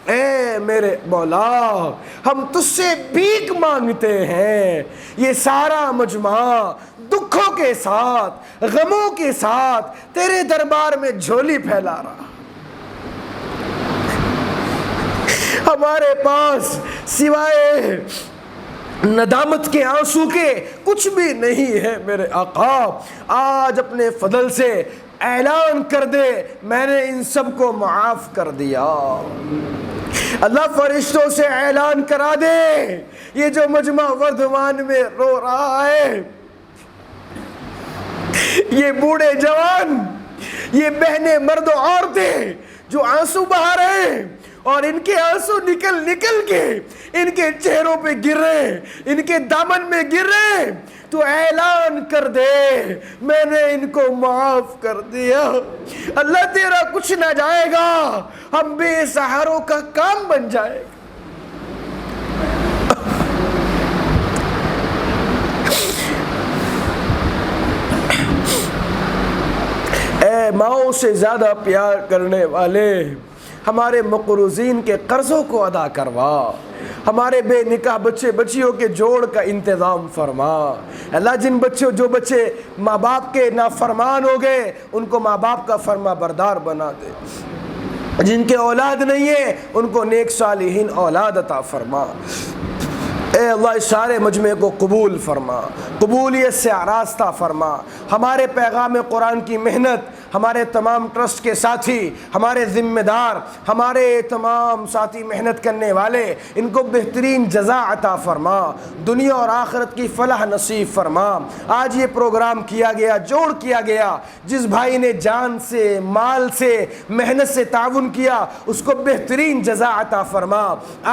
اے میرے مولا، ہم تجھ سے بھیک مانگتے ہیں، یہ سارا مجمع دکھوں کے ساتھ، غموں کے ساتھ تیرے دربار میں جھولی پھیلا رہا، ہمارے پاس سوائے ندامت کے آنسو کے کچھ بھی نہیں ہے میرے آقا۔ آج اپنے فضل سے اعلان کر دے میں نے ان سب کو معاف کر دیا۔ اللہ فرشتوں سے اعلان کرا دے یہ جو مجمع وردوان میں رو رہا ہے، یہ بوڑھے جوان، یہ بہنیں مرد و عورتیں جو آنسو بہا رہے ہیں اور ان کے آنسو نکل نکل کے ان کے چہروں پہ گر رہے ہیں، ان کے دامن میں گر رہے ہیں، تو اعلان کر دے میں نے ان کو معاف کر دیا۔ اللہ تیرا کچھ نہ جائے گا، ہم بے سہاروں کا کام بن جائے گا۔ اے ماؤں سے زیادہ پیار کرنے والے، ہمارے مقروضین کے قرضوں کو ادا کروا، ہمارے بے نکاح بچے بچیوں کے جوڑ کا انتظام فرما۔ اللہ جن جو بچے ماں باپ کے نافرمان ہو گئے ان کو ماں باپ کا فرما بردار بنا دے، جن کے اولاد نہیں ہے ان کو نیک صالحین اولاد عطا فرما۔ اے اللہ اس سارے مجمع کو قبول فرما، قبولیت سے آراستہ فرما۔ ہمارے پیغام قرآن کی محنت، ہمارے تمام ٹرسٹ کے ساتھی، ہمارے ذمہ دار، ہمارے تمام ساتھی محنت کرنے والے، ان کو بہترین جزا عطا فرما، دنیا اور آخرت کی فلاح نصیب فرما۔ آج یہ پروگرام کیا گیا، جوڑ کیا گیا، جس بھائی نے جان سے، مال سے، محنت سے تعاون کیا اس کو بہترین جزا عطا فرما۔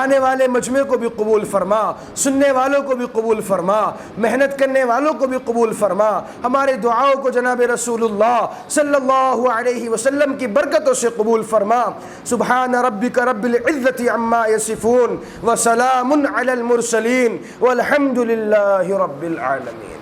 آنے والے مجمع کو بھی قبول فرما، سننے والوں کو بھی قبول فرما، محنت کرنے والوں کو بھی قبول فرما۔ ہمارے دعاؤں کو جناب رسول اللہ صلی اللہ علیہ وسلم کی برکتوں سے قبول فرما۔ سبحان ربک رب العزت عما یصفون وسلام علی المرسلین والحمد للہ رب العالمین۔